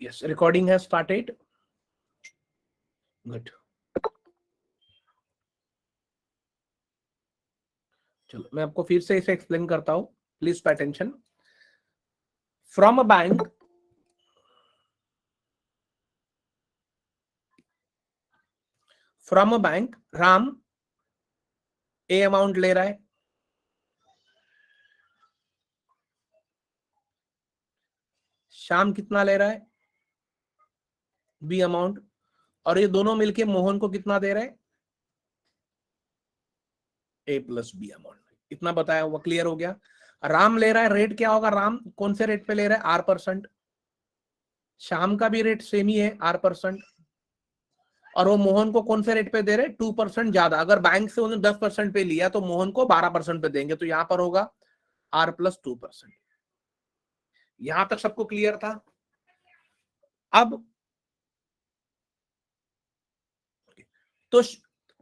Yes, recording has started. Good. चलो मैं आपको फिर से इसे एक्सप्लेन करता हूं, please pay attention. From a bank, Ram A amount ले रहा है, श्याम कितना ले रहा है, बी अमाउंट, और ये दोनों मिलके मोहन को कितना दे रहे हैं, ए प्लस बी अमाउंट. इतना बताया हुआ, क्लियर हो गया. राम ले रहा है, रेट क्या होगा, राम कौन से रेट पे ले रहा है, R%. श्याम का भी रेट सेम ही है, R%. और वो मोहन को कौन से रेट पे दे रहे, 2% ज्यादा. अगर बैंक से उन्होंने 10% पे लिया तो मोहन को 12% पे देंगे, तो यहां पर होगा R+2%. यहां तक सबको क्लियर था. अब तो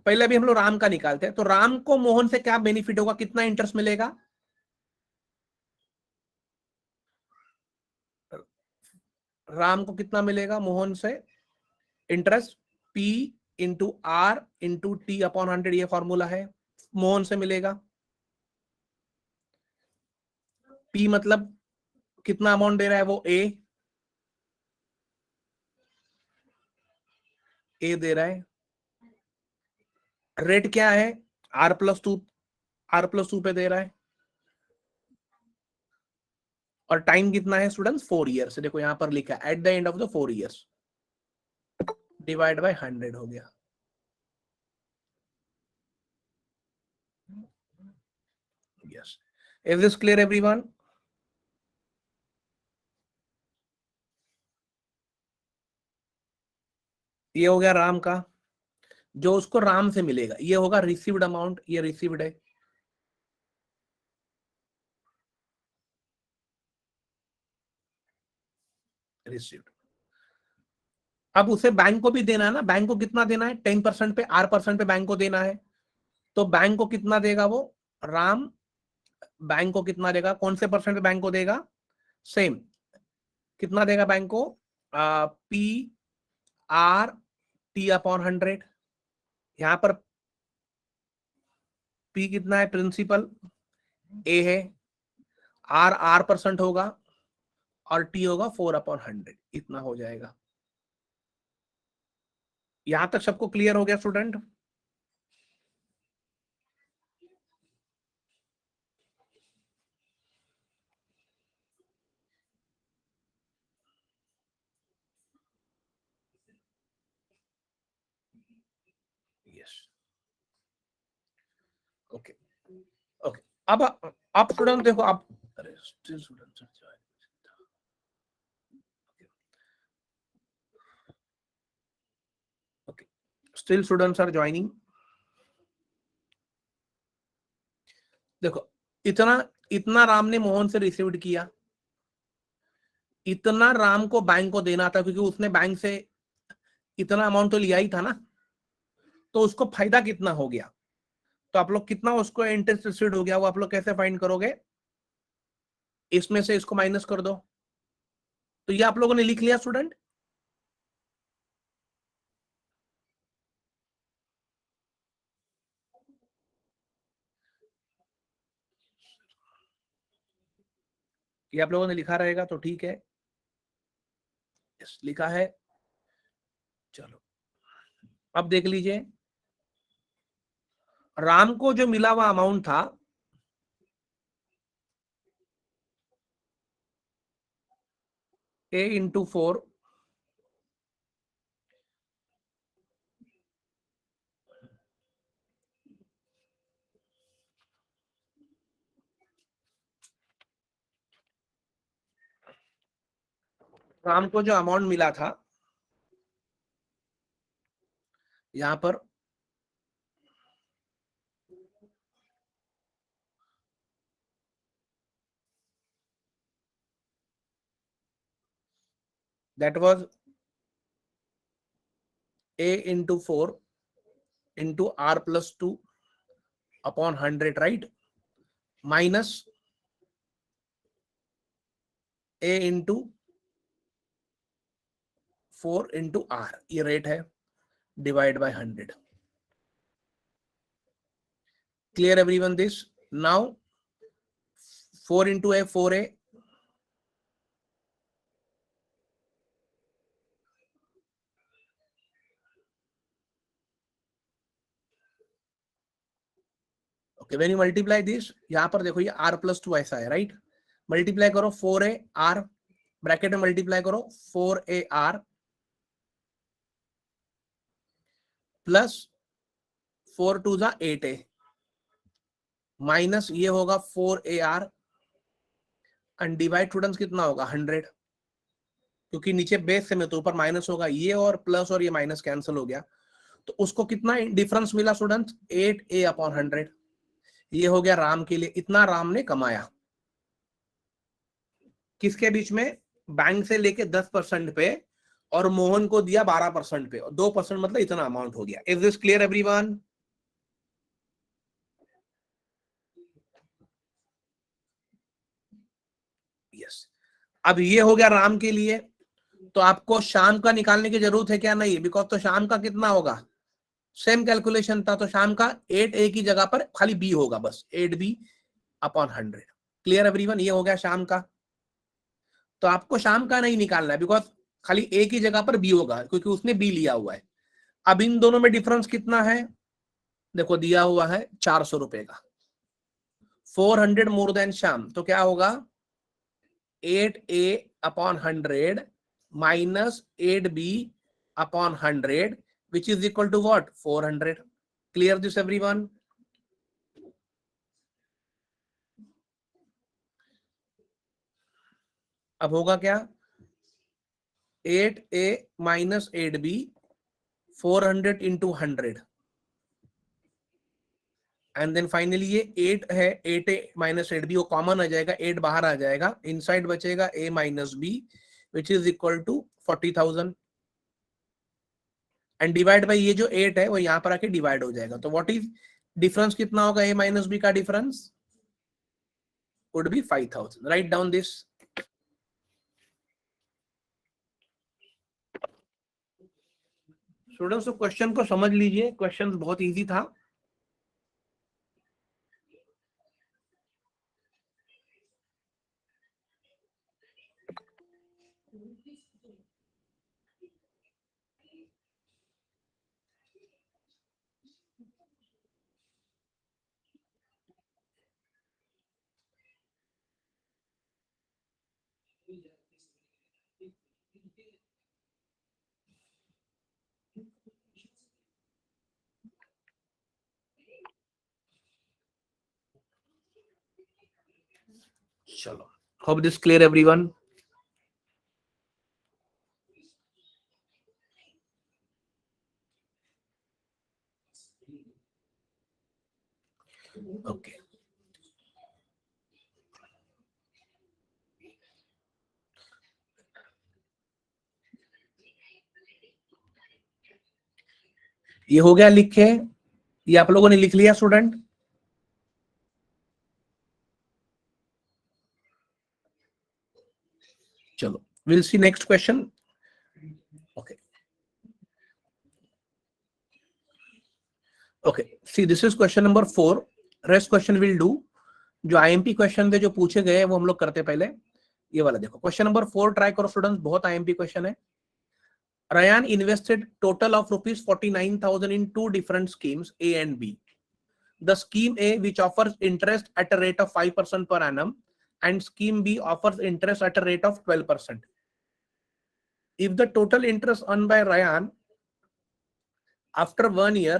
पहले भी हम लोग राम का निकालते हैं. तो राम को मोहन से क्या बेनिफिट होगा, कितना इंटरेस्ट मिलेगा, राम को कितना मिलेगा मोहन से interest, P into R into T/100, ये फॉर्मूला है. मोहन से मिलेगा P मतलब कितना अमाउंट दे रहा है वो, ए दे रहा है. रेट क्या है, R+2 पे दे रहा है. और टाइम कितना है स्टूडेंट्स, 4 ईयर्स. देखो यहां पर लिखा है eight the end of the 4 years, divide by 100 हो गया. Yes, is this clear everyone? ये हो गया राम का, जो उसको राम से मिलेगा. ये होगा रिसीव्ड अमाउंट, ये रिसीव्ड है. रिसीव्ड. अब उसे बैंक को भी देना है ना, बैंक को कितना देना है, 10% पे, R% पे बैंक को देना है. तो बैंक को कितना देगा वो, राम बैंक को कितना देगा, कौन से परसेंट पे बैंक को देगा, सेम. कितना देगा बैंक को, P/T/100. यहां पर P कितना है, प्रिंसिपल ए है, R% होगा, और T होगा 4/100. इतना हो जाएगा. यहां तक सबको क्लियर हो गया स्टूडेंट? Yes, okay okay. अब स्टूडेंट देखो, आप still student, okay, still students are joining. देखो इतना इतना राम ने मोहन से रिसीव्ड किया, इतना राम को बैंक को देना था, क्योंकि उसने बैंक से इतना अमाउंट तो लिया ही था ना. तो उसको फायदा कितना हो गया, तो आप लोग कितना उसको इंटरेस्ट रिसीव्ड हो गया, वो आप लोग कैसे फाइंड करोगे, इसमें से इसको माइनस कर दो. तो ये आप लोगों ने लिख लिया स्टूडेंट. ये आप लोगों ने लिखा रहेगा तो ठीक है. यस, लिखा है. चलो अब देख लीजिए, राम को जो मिला हुआ अमाउंट था, A/4, राम को जो अमाउंट मिला था यहां पर, that was A/4 into R+2/100, right, minus A into 4 into R, ये रेट है, divide by 100. Clear everyone this? Now 4 into A 4a, okay. When you multiply this, यहां पर देखो ये r प्लस 2 ऐसा है, राइट? मल्टीप्लाई करो 4a r, ब्रैकेट में मल्टीप्लाई करो 4a r प्लस 4 टू जा 8a माइनस ये होगा 4a r and divide students कितना होगा 100, क्योंकि नीचे बेस से में तो ऊपर माइनस होगा, ये और प्लस और ये माइनस कैंसिल हो गया, तो उसको कितना डिफरेंस मिला स्टूडेंट्स? 8a upon 100. ये हो गया राम के लिए, इतना राम ने कमाया. किसके बीच में? बैंक से लेके 10% पे और मोहन को दिया 12% पे, 2% मतलब इतना अमाउंट हो गया. Is this clear everyone? Yes. अब ये हो गया राम के लिए, तो आपको शाम का निकालने की जरूरत है क्या? नहीं, बिकॉज तो शाम का कितना होगा? सेम कैलकुलेशन था, तो शाम का 8a की जगह पर खाली b होगा, बस 8b अपॉन 100. Clear everyone? ये हो गया शाम का. तो आपको शाम का नहीं निकालना है, बिकॉज खाली a की जगह पर b होगा, क्योंकि उसने b लिया हुआ है. अब इन दोनों में डिफरेंस कितना है? देखो दिया हुआ है 400 रुपए का. 400 मोर देन शाम, तो क्या होगा? 8a upon 100 minus 8b upon 100 which is equal to what? 400. Clear this everyone? अब होगा क्या? 8a minus 8b 400 into 100 and then finally ये 8 है, 8a माइनस 8b वो कॉमन आ जाएगा, 8 बाहर आ जाएगा, इनसाइड बचेगा a minus b which is equal to 40,000 and divide by ये जो 8 है वो यहां पर आके डिवाइड हो जाएगा. तो व्हाट इज डिफरेंस? कितना होगा a माइनस b का difference? Would be 5,000. Right down this. Students, तो क्वेश्चन को समझ लीजिए, क्वेश्चन बहुत इजी था. चलो, hope this clear everyone. Okay. ये हो गया लिखे, ये आप लोगों ने लिख लिया स्टूडेंट? चलो, will see next question. Okay okay, see this is question number 4. Rest question will do. जो आईएमपी क्वेश्चन थे जो पूछे गए वो हम लोग करते पहले. ये वाला देखो, क्वेश्चन नंबर 4 ट्राई करो स्टूडेंट्स, बहुत आईएमपी क्वेश्चन है. Ryan invested total of rupees 49,000 in two different schemes A and B. The scheme A, which offers interest at a rate of 5% per annum, and scheme B offers interest at a rate of 12%. If the total interest earned by Ryan after 1 year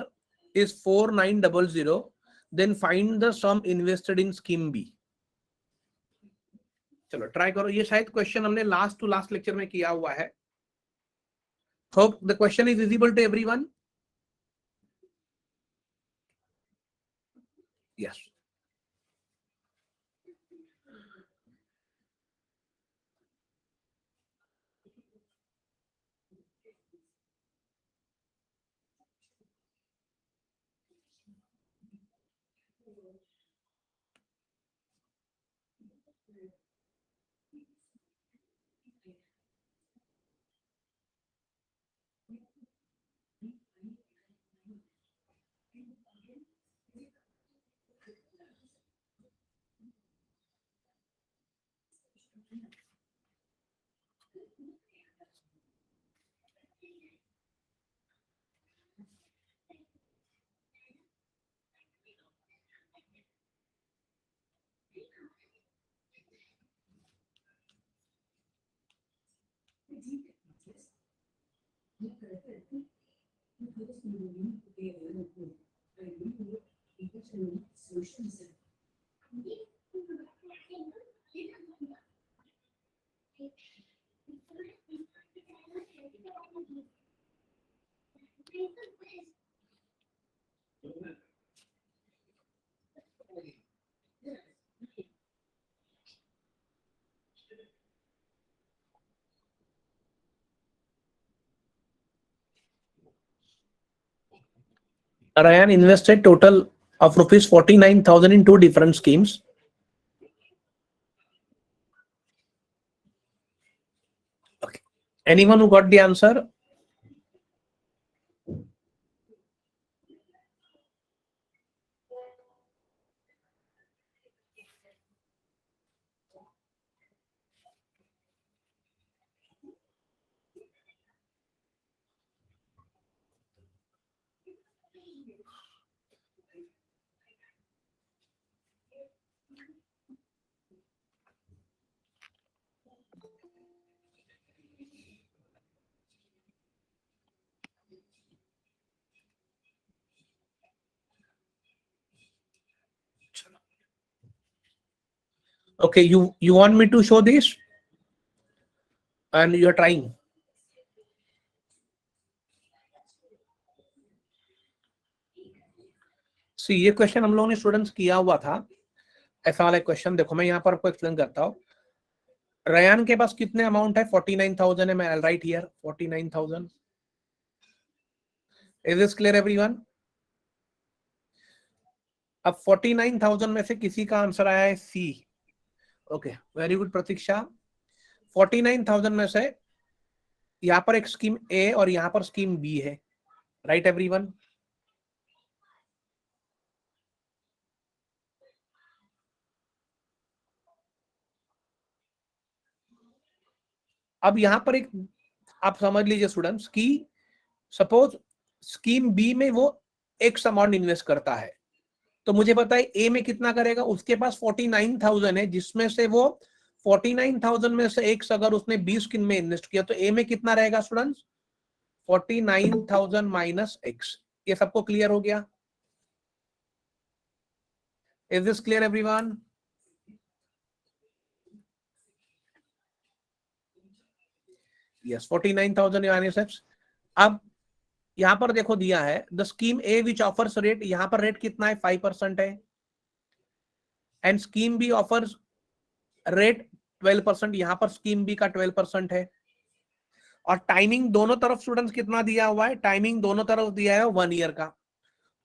is 4900, then find the sum invested in scheme B. चलो try करो. ये शायद question हमने last to last lecture में किया हुआ है. Hope the question is visible to everyone. Yes. Ryan invested total of rupees 49,000 in two different schemes. Okay. Anyone who got the answer? Okay, you want me to show this and you're trying. सी ये question हम लोगों ने students किया हुआ था, ऐसा वाला question देखो मैं यहाँ पर आपको एक्सप्लेन करता हूँ। रयान के पास कितने अमाउंट है? 49,000 है। मैं right here 49,000। Is this clear everyone? अब 49,000 में से किसी का आंसर आया है सी। ओके, वेरी गुड प्रतीक्षा। 49,000 में से यहाँ पर एक स्कीम ए और यहाँ पर स्कीम बी है, राइट एवरीवन? अब यहाँ पर एक आप समझ लीजिए स्टूडेंट्स की सपोज स्कीम बी में वो एक्स अमाउंट इन्वेस्ट करता है, तो मुझे पता है ए में कितना करेगा। उसके पास 49,000 है, जिसमें से वो 49,000 में से एक्स अगर उसने 20 स्कीम में इन्वेस्ट किया तो ए में कितना रहेगा स्टूडेंट्स? 49,000 minus x. ये सबको क्लियर हो गया? Is this clear everyone? Yes, 49,000 minus X. अब यहां पर देखो दिया है the scheme A which offers rate, यहां पर रेट कितना है? 5% है। And scheme B offers rate 12%, यहां पर स्कीम बी का 12% है। और टाइमिंग दोनों तरफ स्टूडेंट्स कितना दिया हुआ है? टाइमिंग दोनों तरफ दिया है 1 ईयर का।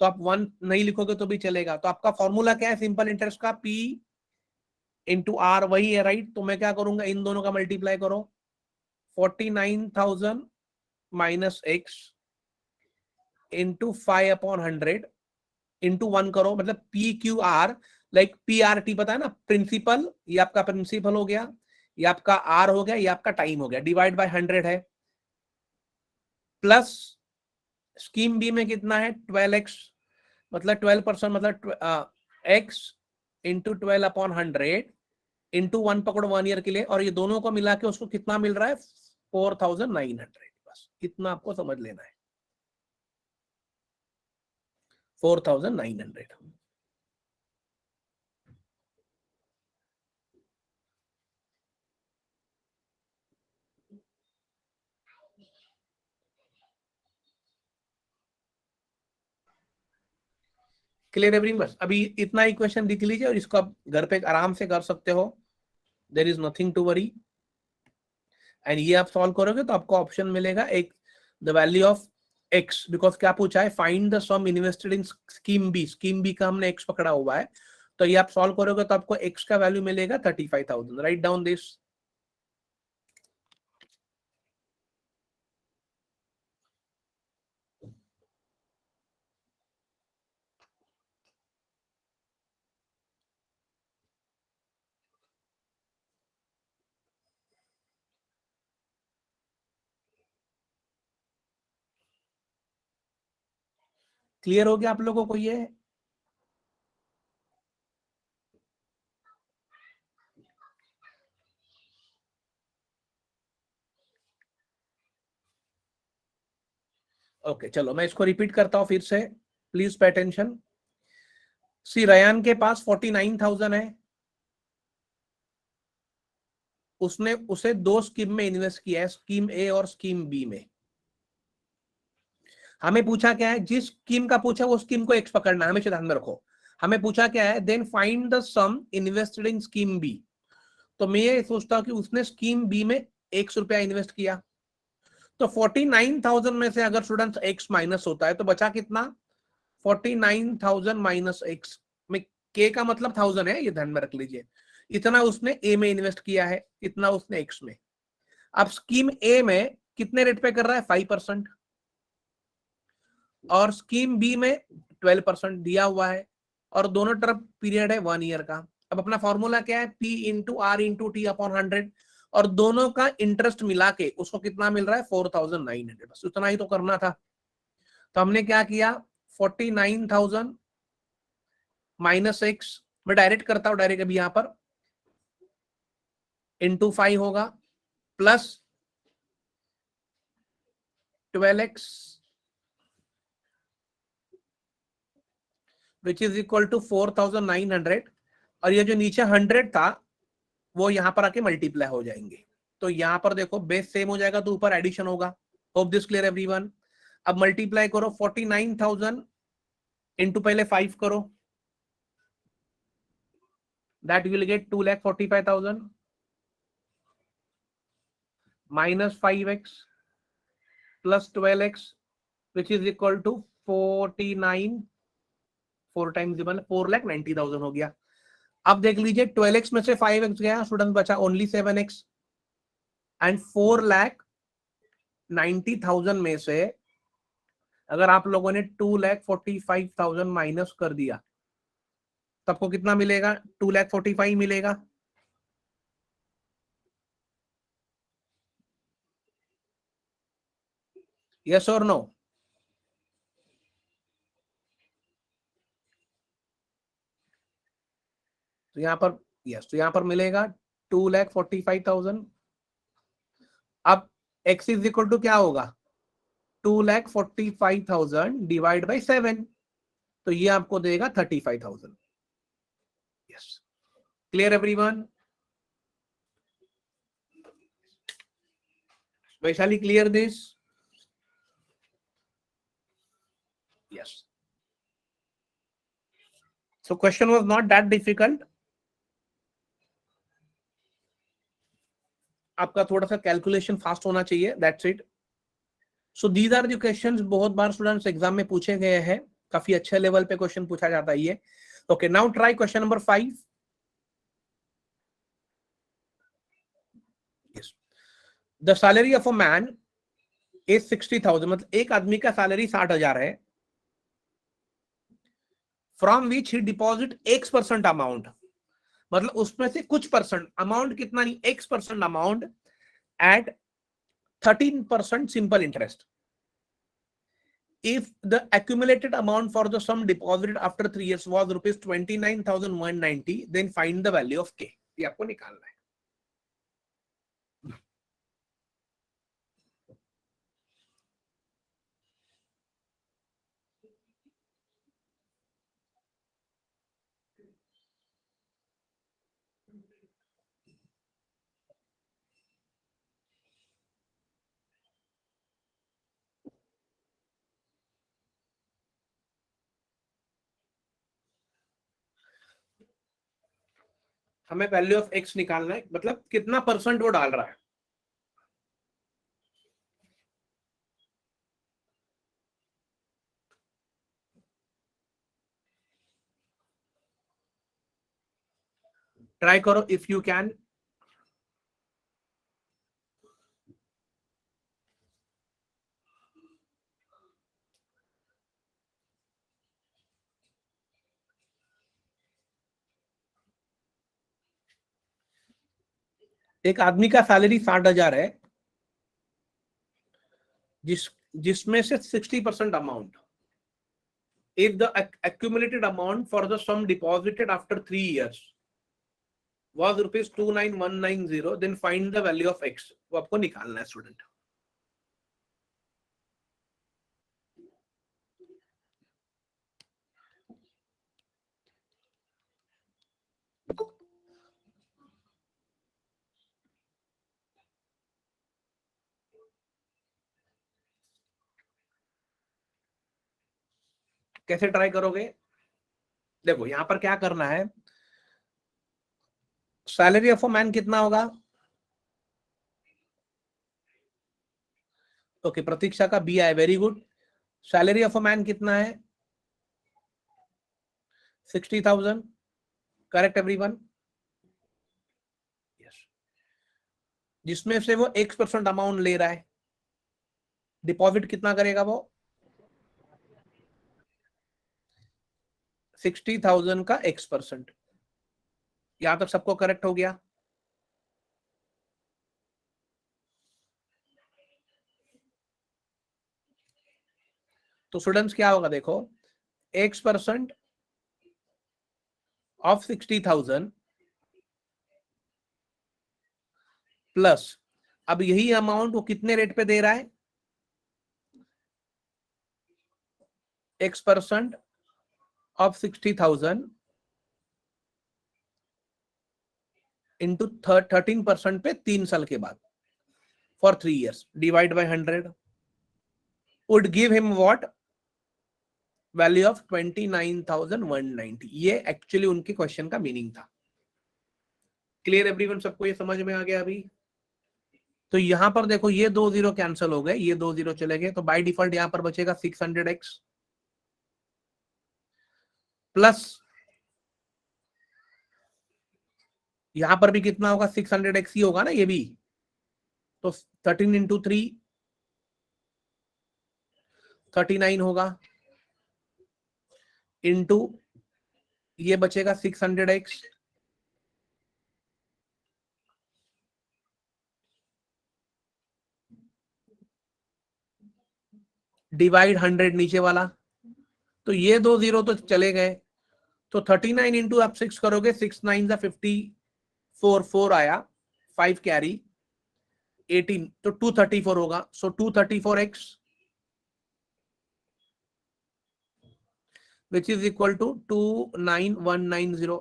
तो आप 1 नहीं लिखोगे तो भी चलेगा। तो आपका फॉर्मूला क्या है सिंपल इंटरेस्ट का? P इंटू आर वही है, राइट? तो मैं क्या करूंगा, इन दोनों का मल्टीप्लाई करो। 49,000 माइनस एक्स इंटू 5/100 इंटू 1 करो, मतलब PQR, लाइक PRT पता है ना, प्रिंसिपल। ये आपका प्रिंसिपल हो गया, ये आपका आर हो गया, ये आपका टाइम हो गया, डिवाइड बाय 100 है। प्लस स्कीम बी में कितना है? 12x, मतलब 12%, मतलब x इंटू 12/100 इंटू 1 पकड़ो 1 ईयर के लिए, और ये दोनों को मिला के उसको कितना मिल रहा है? 4,900। बस इतना आपको समझ लेना है, 4,900। Clear everyone? बस अभी इतना ही क्वेश्चन लिख लीजिए और इसको आप घर पे आराम से कर सकते हो, there is nothing to worry. And ये आप सॉल्व करोगे तो आपको ऑप्शन मिलेगा एक, the value of X, because क्या पूछा है? Find the sum invested in scheme B. Scheme B का हमने एक्स पकड़ा हुआ है, तो ये आप सॉल्व करोगे तो आपको एक्स का वैल्यू मिलेगा 35,000। Right down this. क्लियर हो गया आप लोगों को ये? ओके चलो मैं इसको रिपीट करता हूं फिर से, please pay attention. C Ryan के पास 49,000 है, उसने उसे दो स्कीम में इन्वेस्ट किया है, स्कीम ए और स्कीम बी में। हमें पूछा क्या है, जिस स्कीम का पूछा वो स्कीम को एक्स पकड़ना है, हमेशा ध्यान में रखो। हमें पूछा क्या है, then find the sum invested in scheme B. तो मैं ये सोचता हूं कि उसने स्कीम बी में ₹1 इन्वेस्ट किया, तो 49,000 में से अगर स्टूडेंट्स एक्स माइनस होता है तो बचा कितना, 49,000 माइनस एक्स में के का मतलब 1000 है, ये ध्यान में रख लीजिए। इतना उसने ए में इन्वेस्ट किया है, इतना उसने एक्स में। अब स्कीम ए में कितने रेट पे कर रहा है, 5%, और स्कीम बी में 12% दिया हुआ है, और दोनों तरफ पीरियड है 1 ईयर का। अब अपना फॉर्मूला क्या है, P into R into T upon 100, और दोनों का इंटरेस्ट मिला के उसको कितना मिल रहा है, 4,900। बस उतना ही तो करना था। तो हमने क्या किया, 49,000 माइनस एक्स, मैं डायरेक्ट करता हूं, डायरेक्ट अभी यहां पर इंटू 5 होगा, plus 12x which is equal to 4,900, और ये जो नीचे 100 था वो यहां पर आके मल्टीप्लाई हो जाएंगे। तो यहां पर देखो बेस सेम हो जाएगा तो ऊपर एडिशन होगा। Hope this clear everyone. अब मल्टीप्लाई करो 49,000 इंटू पहले 5 करो, that will get 2,45,000 minus 5x plus 12x which is equal to 49, 4 times 4,90,000 हो गया। अब देख लीजिए 12x में से 5x गया, स्टूडेंट बचा ओनली 7x, एंड 4,90,000 में से अगर आप लोगों ने 2,45,000 माइनस कर दिया तो आपको कितना मिलेगा, 2,45,000 मिलेगा। यस और नो? तो यहां पर यस, तो यहां पर मिलेगा 2,45,000। अब x इज इक्वल टू क्या होगा, 2,45,000 डिवाइड बाई 7, तो ये आपको देगा 35,000। Yes, clear everyone? Vaishali clear this? Yes. So question was not that difficult. आपका थोड़ा सा कैलकुलेशन फास्ट होना चाहिए, that's it. So these are the questions, बहुत बार स्टूडेंट्स एग्जाम में पूछे गए हैं, काफी अच्छे लेवल पे क्वेश्चन पूछा जाता है ये। Okay, now try question number 5। Yes, the salary of a man is 60,000, मतलब एक आदमी का सैलरी 60,000 है, from which he deposit X% amount, मतलब उसमें से कुछ परसेंट अमाउंट, कितना नहीं, X% amount at 13% simple interest. If the accumulated amount for the sum deposited after 3 years was rupees 29,190, then find the value of K। ये आपको निकालना है। हमें वैल्यू ऑफ एक्स निकालना है, मतलब कितना परसेंट वो डाल रहा है। ट्राई करो इफ यू कैन। एक आदमी का सैलरी 60,000 है, जिसमें से 60% amount, if the accumulated amount for the sum deposited after 3 years was rupees 29,190, then find the value of x। वो आपको निकालना है स्टूडेंट। कैसे ट्राई करोगे? देखो यहां पर क्या करना है, सैलरी ऑफ अ मैन कितना होगा? ओके, प्रतीक्षा का बी आया, very good. Salary of a man कितना है? 60,000। Correct everyone? यस। जिसमें से वो X% अमाउंट ले रहा है, डिपॉजिट कितना करेगा वो? 60,000 का X%। यहां तक सबको करेक्ट हो गया? तो स्टूडेंट्स क्या होगा देखो, X% ऑफ 60,000 प्लस, अब यही अमाउंट वो कितने रेट पे दे रहा है? X% ऑफ 60,000 इंटू 13% पे 3 साल के बाद, for 3 years, divide by 100 would give him what? Value of 29,190। ये एक्चुअली उनके क्वेश्चन का मीनिंग था। Clear everyone? सबको ये समझ में आ गया अभी? तो यहां पर देखो ये 2 0 कैंसिल हो गए, ये 2 0 चले गए, तो बाय डिफॉल्ट यहां पर बचेगा 600x प्लस, यहां पर भी कितना होगा? 600x ही होगा ना ये भी, तो 13 इंटू 3 39 होगा, इंटू ये बचेगा 600x डिवाइड 100 नीचे वाला, तो ये 2 0 तो चले गए, तो 39 इंटू आप 6 करोगे, 6 9 54, 4 आया, 5 कैरी 18, तो 234 होगा। So 234x which is equal to 29190।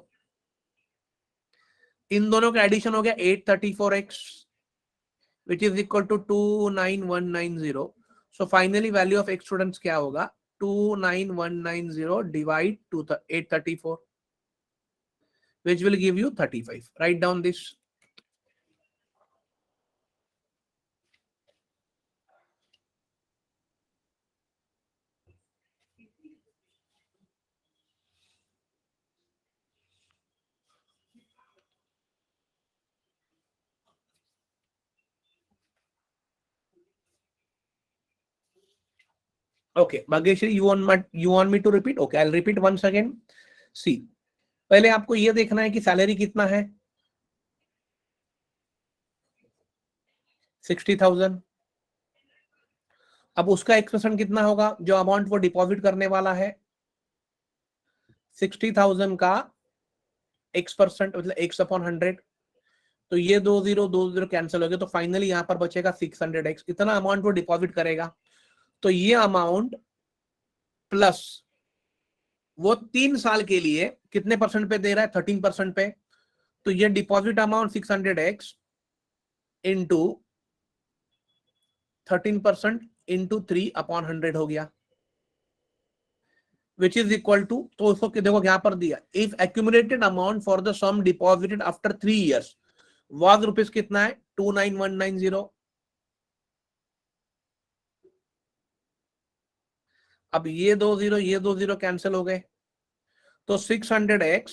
इन दोनों का एडिशन हो गया 834x which is equal to 29190। So finally value of x students क्या होगा? 29190 divide 834 which will give you 35. Write down this. Okay, Bhageshri, you want me to repeat? Okay, I'll repeat once again. See, पहले आपको ये देखना है कि salary कितना है, 60,000। अब उसका X% कितना होगा? जो अमाउंट वो डिपॉजिट करने वाला है, 60,000 का X% मतलब X/100। तो ये 2 0 कैंसिल हो गए, तो फाइनली यहां पर बचेगा 600x। इतना अमाउंट वो डिपॉजिट करेगा, तो ये अमाउंट प्लस वो 3 साल के लिए कितने परसेंट पे दे रहा है? 13% पे। तो ये deposit amount 600x into 13% into 3/100 हो गया, विच इज इक्वल टू, तो उसको देखो यहां पर दिया, if accumulated amount for the sum deposited after 3 years was rupees कितना है? 29190। अब ये 2 0 ये 2 0 कैंसिल हो गए, तो 600x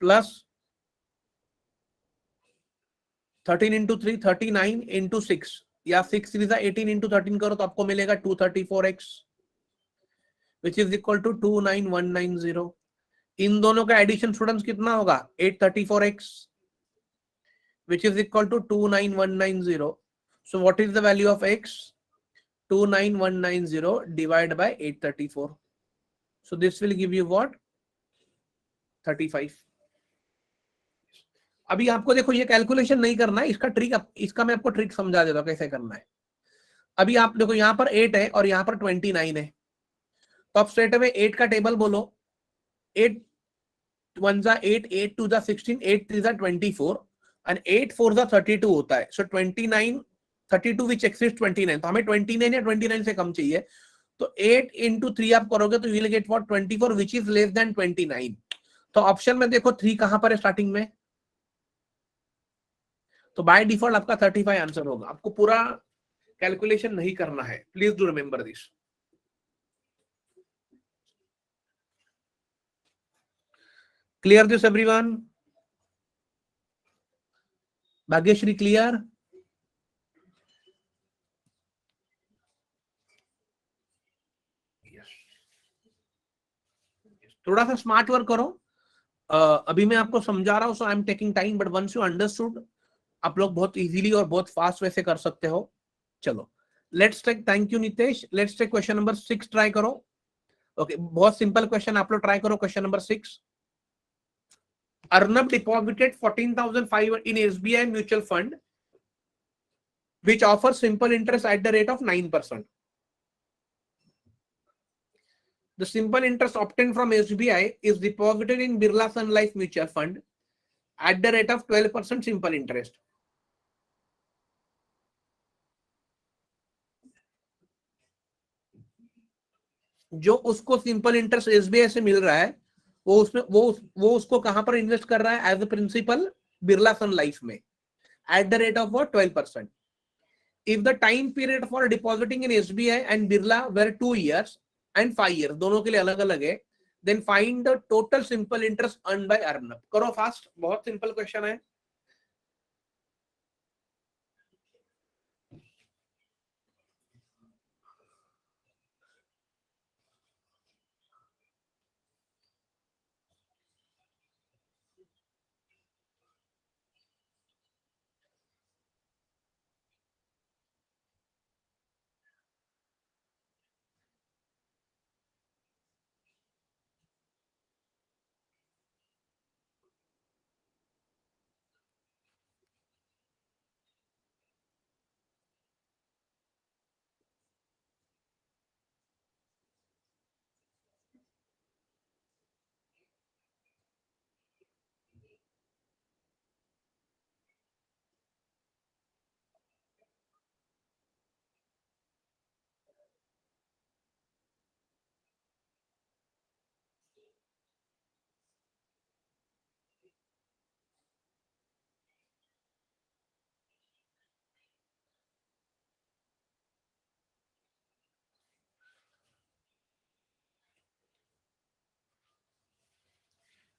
प्लस 13 इंटू 3 39 इंटू 6, या 6 3 18 इंटू 13 करो तो आपको मिलेगा 234x which is equal to 29190। इन दोनों का एडिशन स्टूडेंट्स कितना होगा? 834x which is equal to 29190. So what is the value of x? 29190 divided by 834. So this will give you what? 35. अभी आपको देखो ये कैलकुलेशन नहीं करना है, इसका ट्रिक, इसका मैं आपको ट्रिक समझा देता हूं कैसे करना है। अभी आप देखो यहां पर 8 है और यहां पर 29 है, तो आप स्ट्रेट अवे 8 का टेबल बोलो। 8 1 जा 8, 8 2 जा 16, 8 3 जा 24 and 8 4 जा 32 होता है। सो 29 32 which exceeds 29, तो हमें 29 या 29 से कम चाहिए, तो 8 into 3 आप करोगे तो you will get for 24 which is less than 29। तो ऑप्शन में देखो 3 कहां पर है स्टार्टिंग में, तो बाय डिफॉल्ट आपका 35 आंसर होगा। आपको पूरा कैलकुलेशन नहीं करना है, please do remember this. Clear this everyone? Bhagyashree clear? थोड़ा सा स्मार्ट वर्क करो। अभी मैं आपको समझा रहा हूं, so I am taking time, but once you understood आप लोग बहुत इजीली और बहुत फास्ट वैसे कर सकते हो। चलो let's take, thank you Nitesh. Let's take question number 6 try करो। ओके बहुत सिंपल क्वेश्चन, आप लोग ट्राई करो question number 6। Arnab deposited 14,500 in SBI mutual fund which offers simple interest at the rate of 9%. The simple interest obtained from SBI is deposited in Birla Sun Life Mutual Fund at the rate of 12% simple interest. जो उसको simple interest SBI से मिल रहा है, वो उसमें वो उसको कहां पर इन्वेस्ट कर रहा है? As a principal Birla Sun Life में at the rate of 12%। If the time period for depositing in SBI and Birla were 2 years and 5 years, दोनों के लिए अलग अलग है, then find the total simple interest earn by Arnab. करो फास्ट, बहुत simple question है।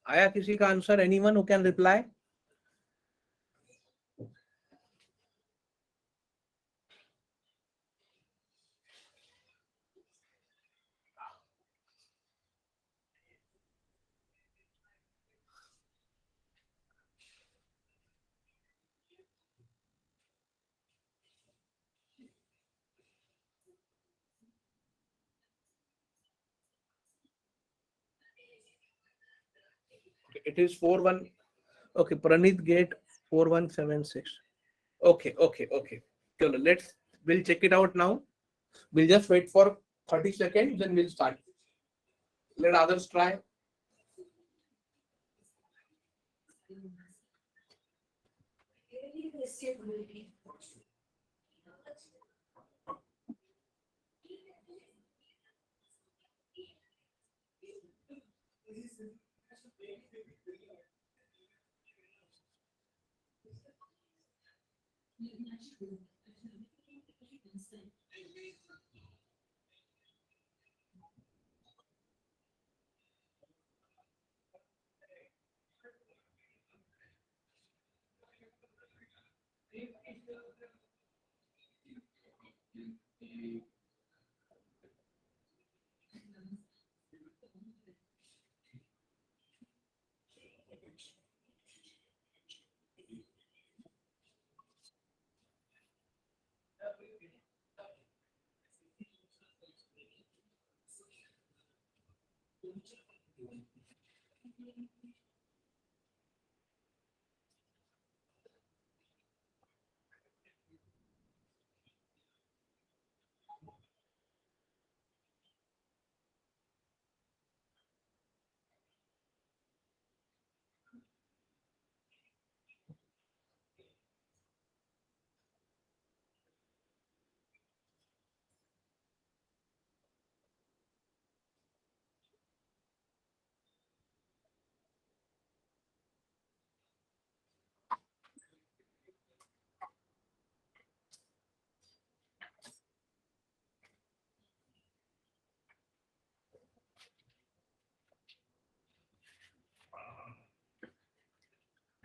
आया किसी का answer? Anyone who can reply? It is 41. Okay, Pranit Gate 4176. Okay, okay, okay. So we'll check it out now. We'll just wait for 30 seconds, then we'll start. Let others try.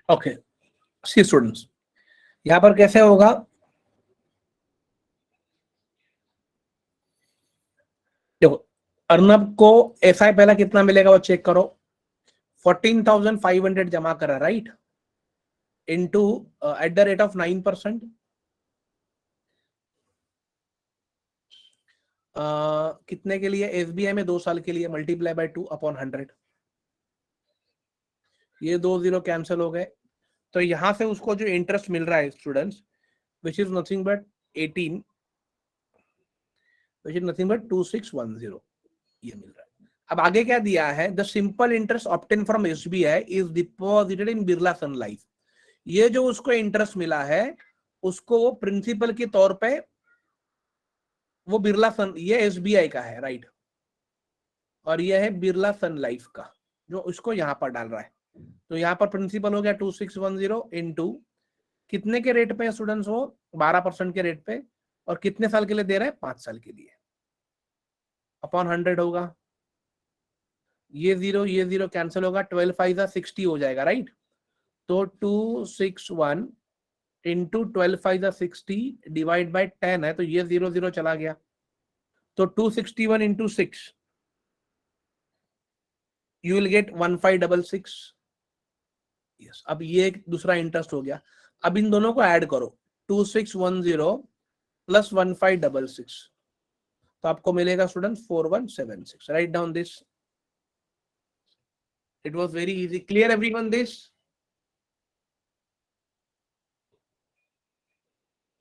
Okay, see students, यहां पर कैसे होगा, देखो अर्नब को SI पहला कितना मिलेगा वो चेक करो, 14,500 जमा करा, right, into eight the rate of 9%, कितने के लिए, एसबीआई में 2 साल के लिए, मल्टीप्लाई बाय 2 अपॉन 100, ये 2 जीरो कैंसिल हो गए, तो यहां से उसको जो इंटरेस्ट मिल रहा है students, which is nothing but 18, which is nothing but 2610, ये मिल रहा है। अब आगे क्या दिया है, the simple interest obtain from SBI is deposited in Birla Sun Life, ये जो उसको इंटरेस्ट मिला है उसको वो प्रिंसिपल के तौर पे, वो बिरला सन, ये एसबीआई का है, राइट, और ये है बिरला सन लाइफ का, जो उसको यहां पर डाल रहा है, तो यहाँ पर प्रिंसिपल हो गया 2610 इनटू कितने के रेट पे स्टूडेंट्स, वो 12% के रेट पे, और कितने साल के लिए दे रहे हैं, 5 साल के लिए, अपॉन 100 होगा, ये जीरो कैंसिल होगा, 12 5 60 हो जाएगा, राइट, तो 261 इंटू 12 5 60 डिवाइड बाई 10 है, तो ये जीरो जीरो चला गया, तो 261 into 6 you will get 1566, yes. अब ये एक दूसरा इंटरेस्ट हो गया, अब इन दोनों को ऐड करो, 2610 प्लस 1566, तो आपको मिलेगा student 4176, right down this, it was very easy, clear everyone this.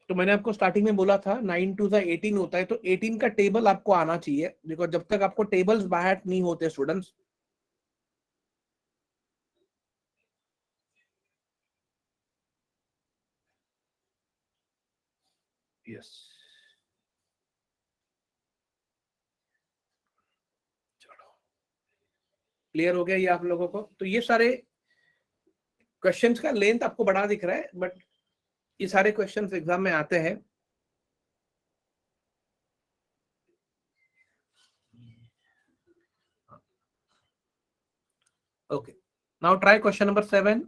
तो मैंने आपको स्टार्टिंग में बोला था 9 टू 18 होता है, तो 18 का टेबल आपको आना चाहिए, बिकॉज जब तक आपको टेबल्स बाहर नहीं होते स्टूडेंट्स, यस, चलो क्लियर हो गया ये आप लोगों को। तो ये सारे क्वेश्चंस का लेंथ आपको बड़ा दिख रहा है, बट ये सारे क्वेश्चंस एग्जाम में आते हैं। Okay, now try question number 7।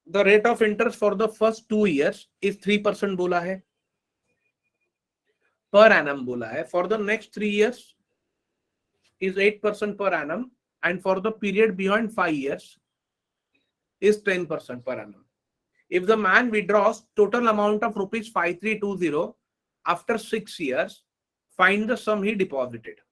The rate of interest for the first 2 years is 3% बोला है, पर एनम बोला है, for the next 3 years is 8% per annum, and for the period beyond 5 years is 10% per annum. If the man withdraws total amount of rupees 5320 after 6 years, find the sum he deposited.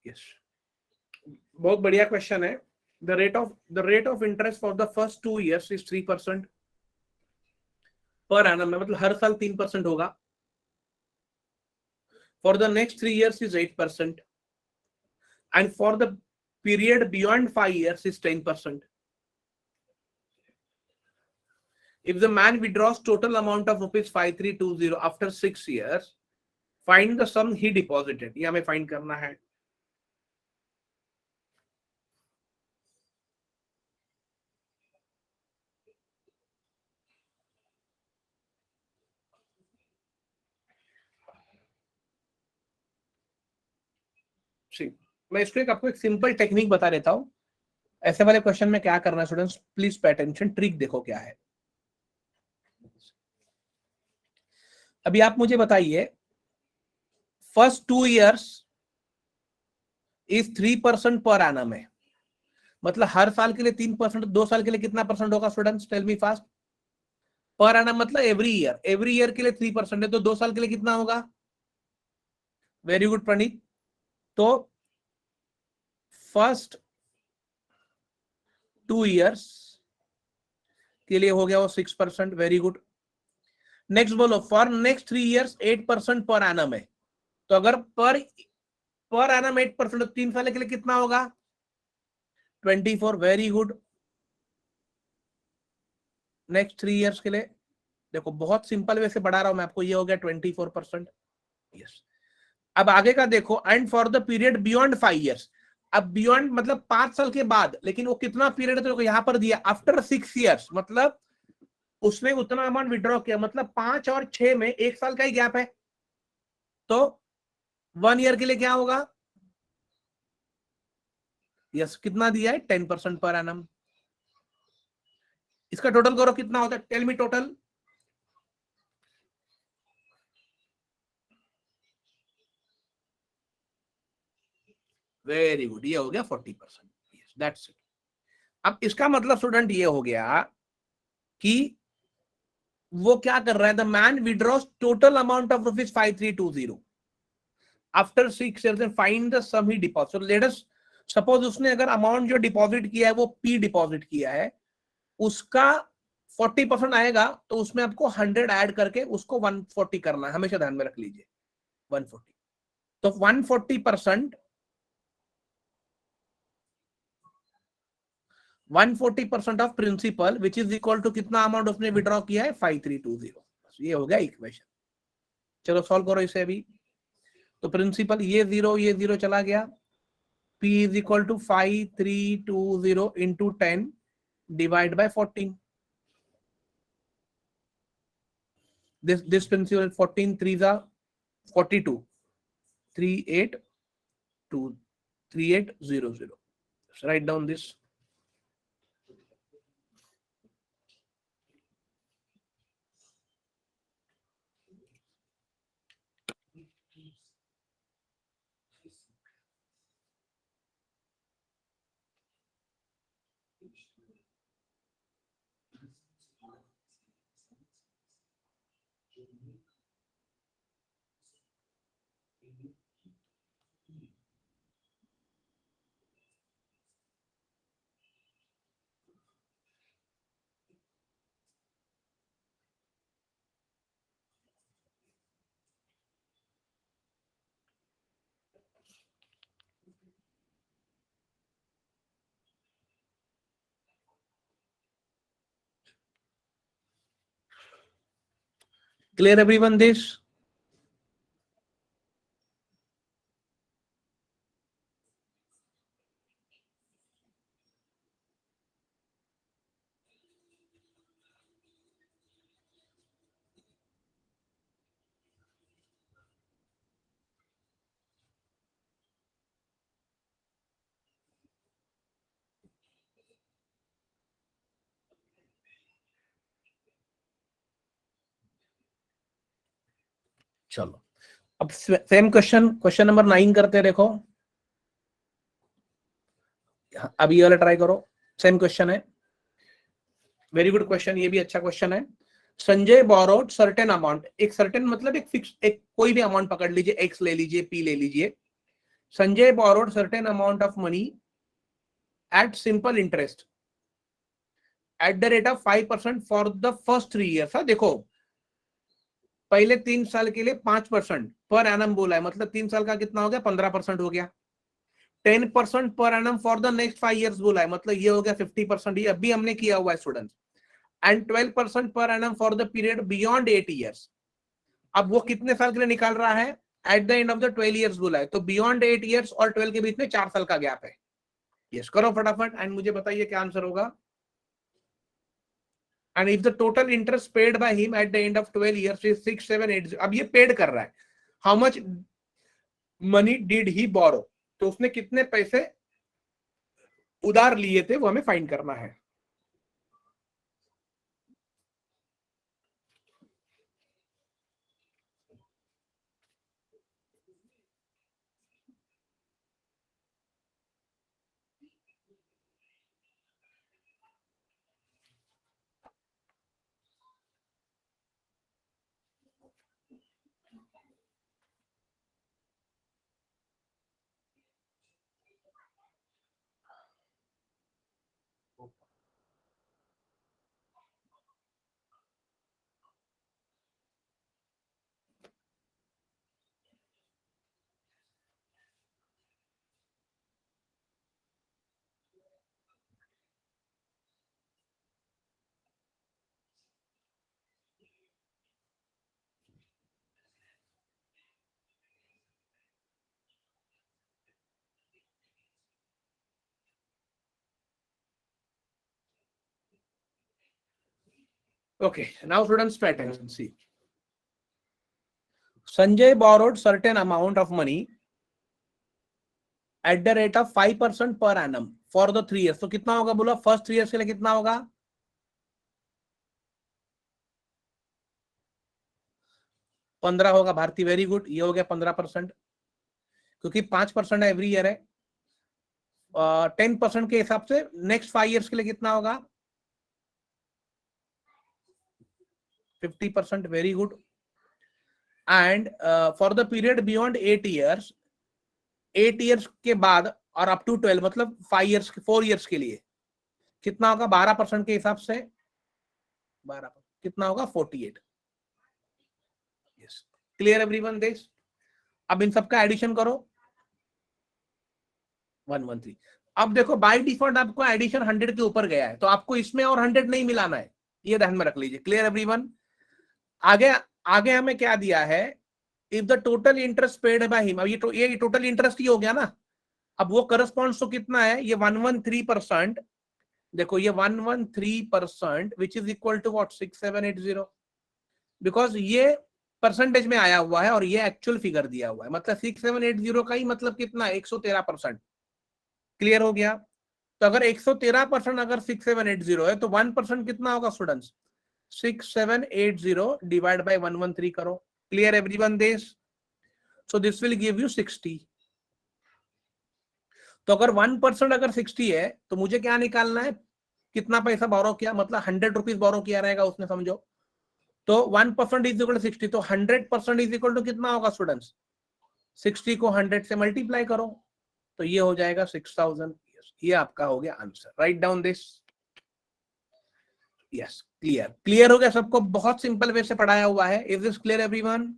Yes, बहुत बढ़िया question है। The rate of interest for the first 2 years is 3% per annum, मतलब हर साल 3% होगा। For the next 3 years is 8%, and for the period beyond 5 years is 10%. If the man withdraws total amount of rupees 5320 after 6 years, find the sum he deposited. ये हमें find करना है। मैं इसको आपको एक सिंपल टेक्निक बता देता हूं। ऐसे वाले क्वेश्चन में क्या करना है students, please pay attention, trick देखो क्या है। अभी आप मुझे बताइए, first 2 years is 3% per annum है, मतलब हर साल के लिए 3%, 2 साल के लिए कितना परसेंट होगा students, tell me fast. Per annum मतलब एवरी ईयर के लिए 3% है, तो 2 साल के लिए कितना होगा। वेरी गुड प्रणीत, तो फर्स्ट 2 years के लिए हो गया वो 6%, वेरी गुड। नेक्स्ट बोलो, for next 3 years 8% per annum है, तो अगर पर एनम 8%, 3 साल के लिए कितना होगा 24, वेरी गुड। नेक्स्ट 3 इयर्स के लिए देखो बहुत सिंपल वे से बढ़ा रहा हूं मैं आपको, ये हो गया 24%। यस, अब आगे का देखो, and for the period beyond 5 years. अब बियॉन्ड मतलब 5 साल के बाद, लेकिन वो कितना पीरियड है तो यहां पर दिया आफ्टर 6 इयर्स, मतलब उसने उतना अमाउंट विड्रॉ किया, मतलब 5 और 6 में 1 साल का ही गैप है, तो 1 ईयर के लिए क्या होगा? यस, कितना दिया है? 10% पर एनम। इसका टोटल करो कितना होता है, tell me total. Very good, ये हो गया 40%। Yes, that's it. अब इसका मतलब स्टूडेंट ये हो गया कि वो क्या कर रहा है, the man withdraws total amount of ₹5320 after 6 years and find the sum he deposit. So let us suppose उसने अगर अमाउंट जो डिपॉजिट किया है वो P डिपॉजिट किया है, उसका 40% आएगा, तो उसमें आपको 100 ऐड करके उसको 140 करना है, हमेशा ध्यान में रख लीजिए 140। तो 140% of principal which is equal to कितना अमाउंट उसने विड्रॉ किया है 5320। ये हो गया इक्वेशन। चलो सॉल्व करो इसे अभी। तो प्रिंसिपल ये जीरो चला गया, P is equal to 5320 into 10 divide by 14। This principal 14 3s are 42, 38 3800. Let's write down this. Clear everyone this? चलो अब सेम क्वेश्चन नंबर 9 करते हैं। देखो अब ये वाला ट्राई करो, सेम क्वेश्चन है, वेरी गुड क्वेश्चन, ये भी अच्छा क्वेश्चन है। संजय बोरोड सर्टेन अमाउंट, एक सर्टेन मतलब एक फिक्स, एक कोई भी अमाउंट पकड़ लीजिए, एक्स ले लीजिए, पी ले लीजिए। Sanjay borrowed certain amount of money at simple interest eight the rate of 5% for the first 3 years। देखो पहले 3 साल के लिए 5% पर एनम बोला है, मतलब 3 साल का कितना हो गया, 15% हो गया। 10% per annum for the next 5 years बोला है, मतलब ये हो गया 50%, ये अभी हमने किया हुआ है students. And 12% per annum for the period beyond 8 years। अब वो कितने साल के लिए निकाल रहा है, eight the end of the 12 years बोला है, तो बियॉन्ड 8 years और 12 के बीच में 4 साल का गैप है। यस, करो फटाफट एंड मुझे बताइए क्या आंसर होगा। And if the total interest paid by him at the end of 12 years is 6780। अब ये पेड कर रहा है, how much money did he borrow, तो उसने कितने पैसे उधार लिए थे वो हमें फाइंड करना है। Okay, now students pay attention. See, Sanjay borrowed certain amount of money at the rate of 5% per annum for the 3 years. तो कितना होगा बोला, फर्स्ट 3 years के लिए कितना होगा, 15 होगा भारती, वेरी गुड, ये हो गया 15%, क्योंकि 5% एवरी ईयर है। 10% के हिसाब से नेक्स्ट 5 years के लिए कितना होगा, 50%, very good. And for the period beyond 8 years, 8 years के बाद और अप टू 12, मतलब 5 years, 4 years के लिए कितना होगा, 12% के हिसाब से 12 कितना होगा, 48। Yes, clear everyone this. अब इन सबका एडिशन करो, 113। अब देखो बाय डिफॉल्ट आपको एडिशन 100 के ऊपर गया है, तो आपको इसमें और 100 नहीं मिलाना है, ये ध्यान में रख लीजिए। Clear everyone. आगे आगे हमें क्या दिया है, if the total interest paid by him, अब ये टोटल इंटरेस्ट ही हो गया ना। अब वो करस्पॉन्ड्स तो कितना है, ये 113%। देखो ये 113%, which is equal to what, 6780, because ये परसेंटेज में आया हुआ है और ये एक्चुअल फिगर दिया हुआ है, मतलब 6780 का ही मतलब कितना है, 113%। क्लियर हो गया। तो अगर 113%, अगर 6780 है, तो 1% कितना होगा स्टूडेंट्स, 6780 डिवाइड बाय 113 करो। Clear everyone this. So this will give you 60। तो अगर 1% अगर 60 है, तो मुझे क्या निकालना है, कितना पैसा बोरो किया, मतलब 100 रुपीज बोरो किया रहेगा उसने, समझो। तो 1% इज इक्वल टू 60, तो 100% इज इक्वल टू कितना होगा स्टूडेंट्स, 60 को 100 से मल्टीप्लाई करो, तो ये हो जाएगा 6000। ये आपका हो गया answer. Right down this. Yes, clear, clear हो गया सबको, बहुत सिंपल वे से पढ़ाया हुआ है। Is this clear everyone?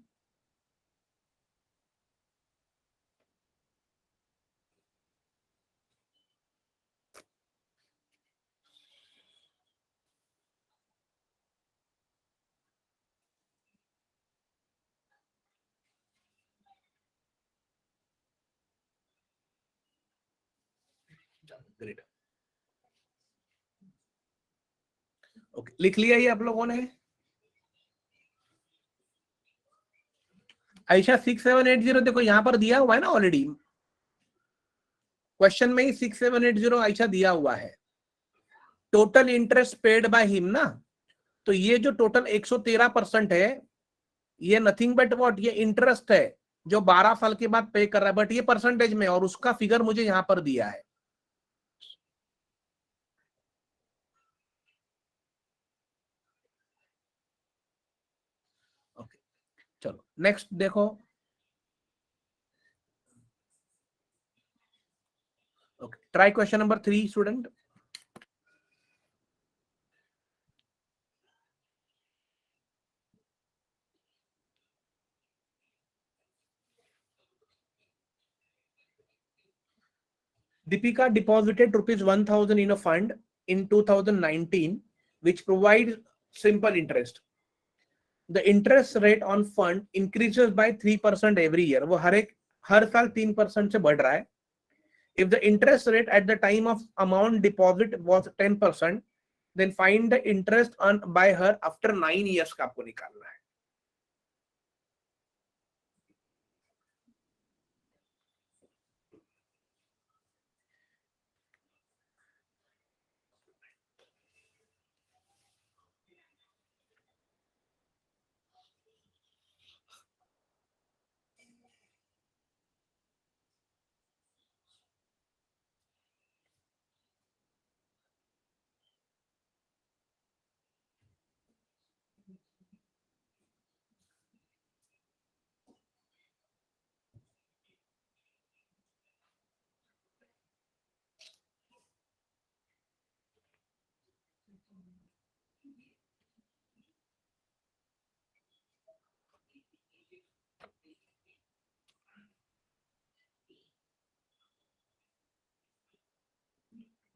Great. Okay, लिख लिया ये आप लोगों ने? आयशा 6780 देखो यहां पर दिया हुआ है ना ऑलरेडी, क्वेश्चन में ही 6780 आयशा दिया हुआ है। Total interest paid by him ना, तो ये जो टोटल 113% है, ये नथिंग बट व्हाट, ये इंटरेस्ट है जो 12 साल के बाद पे कर रहा है, बट ये परसेंटेज में, और उसका फिगर मुझे यहां पर दिया है। ओके, चलो नेक्स्ट देखो। Okay, try question number 3 student. Deepika deposited rupees 1000 in a fund in 2019, which provides simple interest. The interest rate on fund increases by 3% every year. वो हर साल 3% से बढ़ रहा है. If the interest rate at the time of amount deposit was 10%, then find the interest earned by her after 9 years का आपको निकालना है.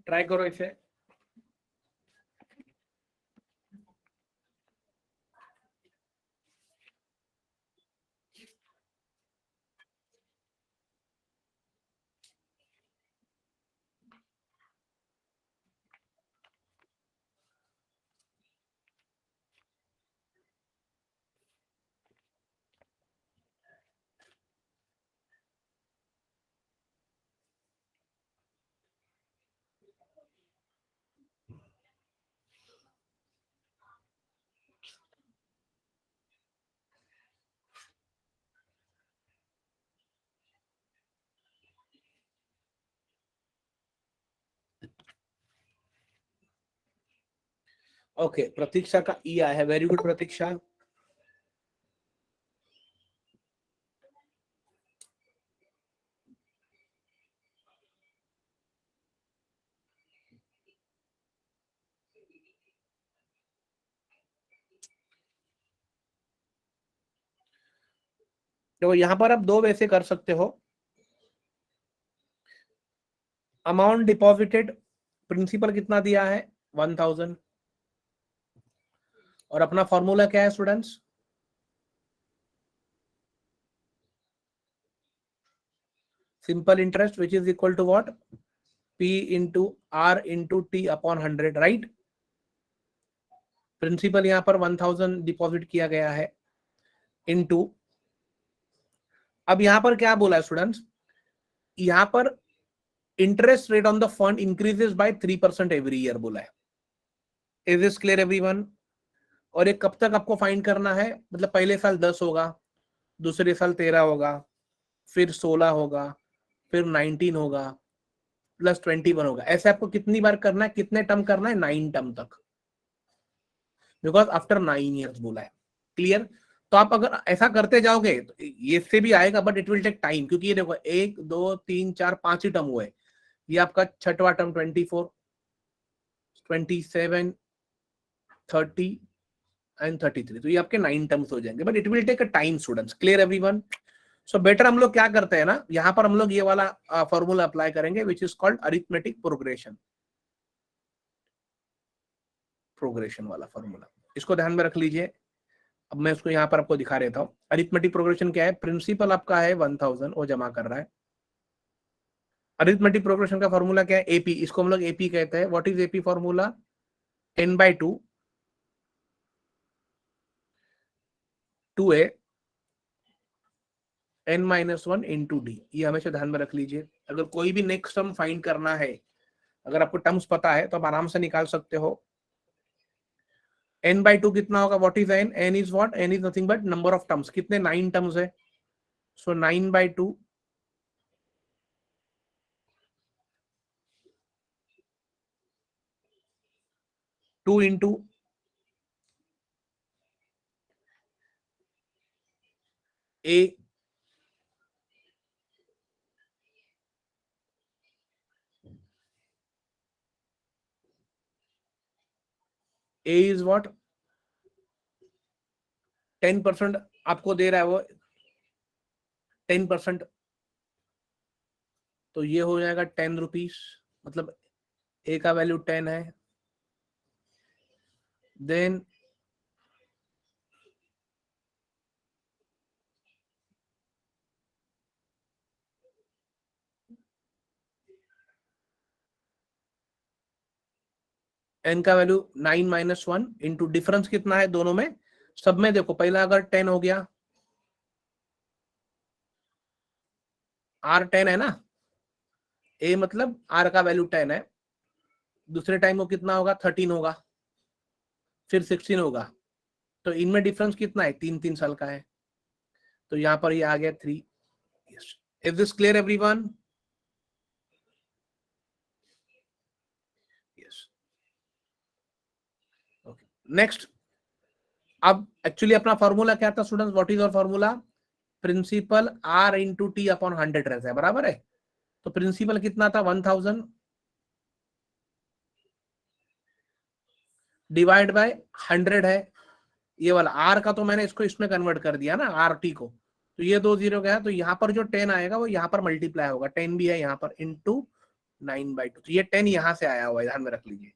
ट्राई करो इसे. ओके, प्रतीक्षा का ई आया है, वेरी गुड प्रतीक्षा। तो यहां पर आप दो वैसे कर सकते हो। अमाउंट डिपॉजिटेड, प्रिंसिपल कितना दिया है 1000, और अपना फॉर्मूला क्या है students? Simple interest which is equal to what? P into R into T upon 100, right. Principal यहां पर 1000 डिपॉजिट किया गया है, इनटू, अब यहां पर क्या बोला है स्टूडेंट्स? यहां पर interest rate on the fund increases by 3% every year बोला है। Is this clear everyone? और ये कब तक आपको फाइंड करना है? मतलब पहले साल 10 होगा, दूसरे साल 13 होगा, फिर 16 होगा, फिर 19 होगा, प्लस 21 होगा। ऐसे आपको कितनी बार करना है, कितने टर्म करना है? 9 टर्म तक, बिकॉज आफ्टर 9 ईयर्स बोला है। क्लियर? तो आप अगर ऐसा करते जाओगे तो ये से भी आएगा, but it will take time, क्योंकि ये देखो 1 2 3 4 5 ही टर्म हुए। ये आपका छठवा टर्म 24, 27, 30 एंड 33, तो ये आपके 9 टर्म्स हो जाएंगे, but it will take a time students. Clear everyone? So better हम लोग क्या करते हैं ना, यहां पर हम लोग ये वाला फॉर्मूला अप्लाई करेंगे which is called arithmetic progression. Progression वाला फॉर्मूला, इसको ध्यान में रख लीजिए। अब मैं उसको यहाँ पर आपको दिखा देता हूँ। अरिथमेटिक प्रोग्रेशन क्या है? प्रिंसिपल आपका है 1000, वो जमा कर रहा है। अरिथमेटिक प्रोग्रेशन का फॉर्मूला क्या है? एपी, इसको हम लोग एपी कहते हैं। What is AP formula? n/2 2a n-1 into D. ये हमेशा ध्यान में रख लीजिए। अगर कोई भी नेक्स्ट टर्म फाइंड करना है, अगर आपको टर्म्स पता है तो आप आराम से निकाल सकते हो। n/2 कितना होगा? What is n? n is what? n is nothing but number of terms. कितने? 9 टर्म्स है। सो 9/2 2 into a, a is what? 10% आपको दे रहा है वो, 10%, तो ये हो जाएगा 10 रुपीज, मतलब ए का वैल्यू 10 है। देन एन का वैल्यू 9-1 इंटू डिफरेंस कितना है दोनों में? सब में देखो, पहला अगर 10 हो गया, आर 10 है ना, ए मतलब आर का वैल्यू 10 है। दूसरे टाइम वो कितना होगा? 13 होगा, फिर 16 होगा। तो इनमें डिफरेंस कितना है? 3-3 साल का है। तो यहां पर ये आ गया 3। Is this clear everyone? Yes. Okay, next. अब एक्चुअली अपना फॉर्मूला क्या था स्टूडेंट्स? व्हाट इज और formula? Principal R into T upon 100 रहता है, बराबर है। तो प्रिंसिपल कितना था? 1000 डिवाइड बाय 100 है। ये वाला आर का तो मैंने इसको इसमें कन्वर्ट कर दिया ना, आर टी को। तो ये 2 0 गया, तो यहाँ पर जो 10 आएगा वो यहाँ पर मल्टीप्लाई होगा। 10 भी है यहाँ पर, इंटू 9/2। तो ये 10 यहाँ से आया हुआ है, ध्यान में रख लीजिए।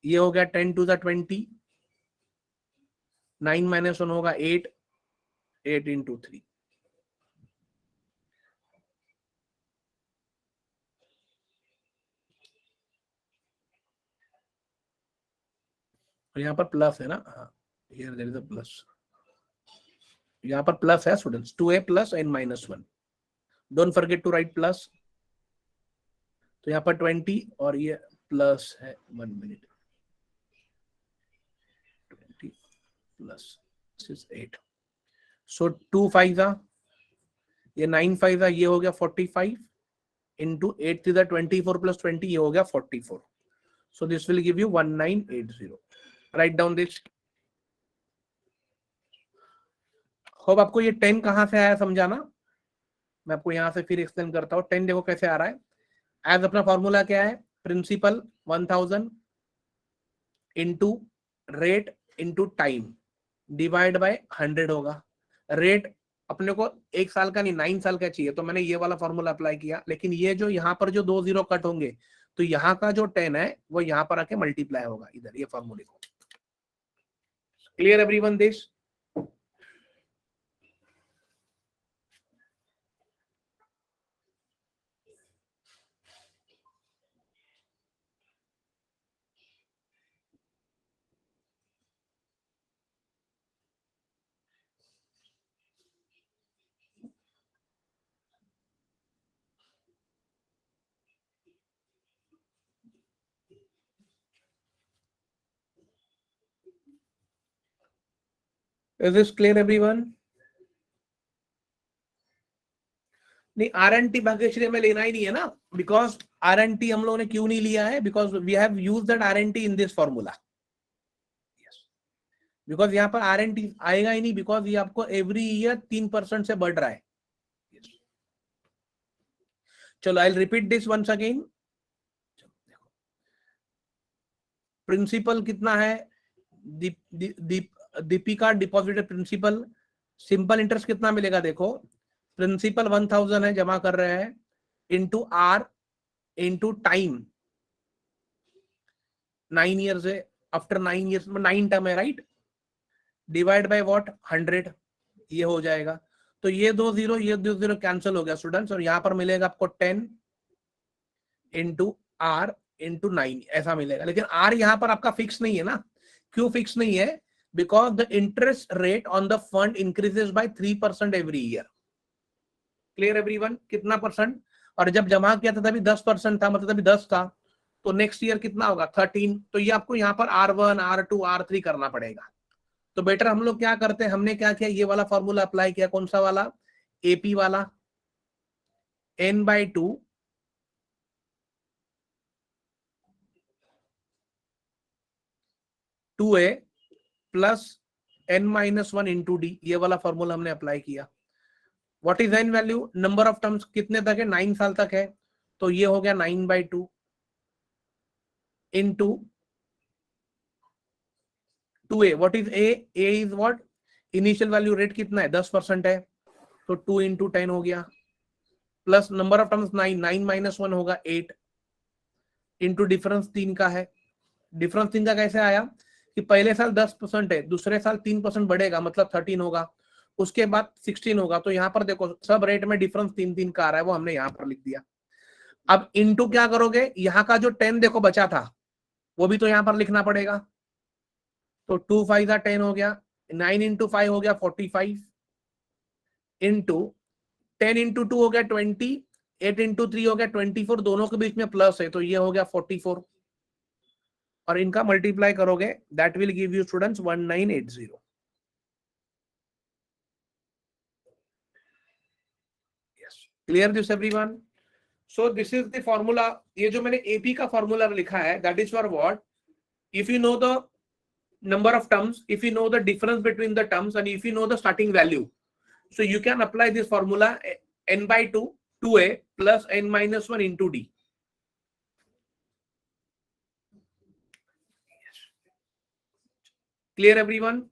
ये हो गया 10 टू द 20, 9-1 होगा 8, 8 इंटू 3। और यहाँ पर प्लस है ना, हाँ, here there is a plus. यहाँ पर प्लस है students, 2a plus n-1, don't forget to write plus. तो यहाँ पर 20 और ये प्लस है, 1 मिनट, 20 प्लस 8। सो 2 5 ये 9 5 ये हो गया 45, into 8 to the 24 plus 20, ये हो गया 44. So this will give you 1980. Write down this. Hope आपको ये 10 कहां से आया समझाना. मैं आपको यहां से फिर एक्सप्लेन करता हूं. 10 देखो कैसे आ रहा है. एज अपना फॉर्मूला क्या है, principal 1000 into rate into time divide by 100 होगा. रेट अपने को 1 साल का नहीं 9 साल का चाहिए, तो मैंने ये वाला फॉर्मूला अप्लाई किया. लेकिन ये जो यहाँ पर जो 2 जीरो कट होंगे, तो यहाँ का जो 10 है वो यहाँ पर आके मल्टीप्लाई होगा इधर ये फॉर्मूले को. Clear everyone this. Is this clear everyone? नहीं, RNT भाग्यश्री में लेना ही नहीं है ना, बिकॉज RNT हम लोगों ने क्यों नहीं लिया है, because we have used that RNT in this formula. Because यहाँ पर RNT आएगा ही नहीं, बिकॉज ये आपको एवरी ईयर 3% से बढ़ रहा है. चलो I will repeat this once again. Principal कितना है, Deepika deposited principal. Simple interest कितना मिलेगा, देखो प्रिंसिपल 1000 है जमा कर रहे हैं, into R into time 9 years है, आफ्टर 9 ईयर्स में 9 टर्म है राइट, डिवाइड बाय व्हाट 100 ये हो जाएगा. तो ये 2 जीरो ये 2 जीरो कैंसिल हो गया स्टूडेंट्स, और यहाँ पर मिलेगा आपको 10 इंटू आर इंटू 9 ऐसा मिलेगा. लेकिन आर यहाँ पर आपका फिक्स नहीं है ना. क्यों फिक्स नहीं है, because the interest rate on the fund increases by 3% every year. Clear everyone, कितना परसेंट, और जब जमा किया था तभी 10% था, मतलब तभी 10 था, तो नेक्स्ट ईयर कितना होगा 13. तो ये आपको यहाँ पर R1 R2 R3 करना पड़ेगा. तो बेटर हम लोग क्या करते हैं, हमने क्या किया, ये वाला फॉर्मूला अप्लाई किया. कौन सा वाला, AP वाला, n/2 2a plus n-1 into D, ये वाला फॉर्मूला हमने अप्लाई किया. What is an value, number of terms कितने तक है, 9 साल तक है, तो ये हो गया 9/2 into 2a. What is a is what, initial value rate कितना है 10% है, तो 2 इंटू 10 हो गया, प्लस नंबर ऑफ टर्म्स 9, 9-1 होगा 8, इंटू डिफरेंस 3 का है. डिफरेंस 3 का कैसे आया कि पहले साल 10% है, दूसरे साल 3% बढ़ेगा, मतलब 13 होगा, उसके बाद 16 होगा. तो यहाँ पर देखो सब रेट में डिफरेंस 3-3 का आ रहा है, वो हमने यहाँ पर लिख दिया. अब इनटू क्या करोगे, यहाँ का जो 10 देखो बचा था वो भी तो यहाँ पर लिखना पड़ेगा. तो 2 5 10 हो गया, 9 इंटू 5 हो गया 45, इंटू 10 इंटू 2 हो गया 20, 8 इंटू 3 हो गया 24, दोनों के बीच में प्लस है, तो ये हो गया 44, और इनका मल्टीप्लाई करोगे that will give you students 1980. Yes, clear this everyone. So this is the formula. ये जो मैंने AP का फॉर्मूला लिखा है, that is for what, if you know the number of terms, if you know the difference between the terms, and if you know the starting value, so you can apply this formula n/2 2a plus n-1 into d. Clear everyone?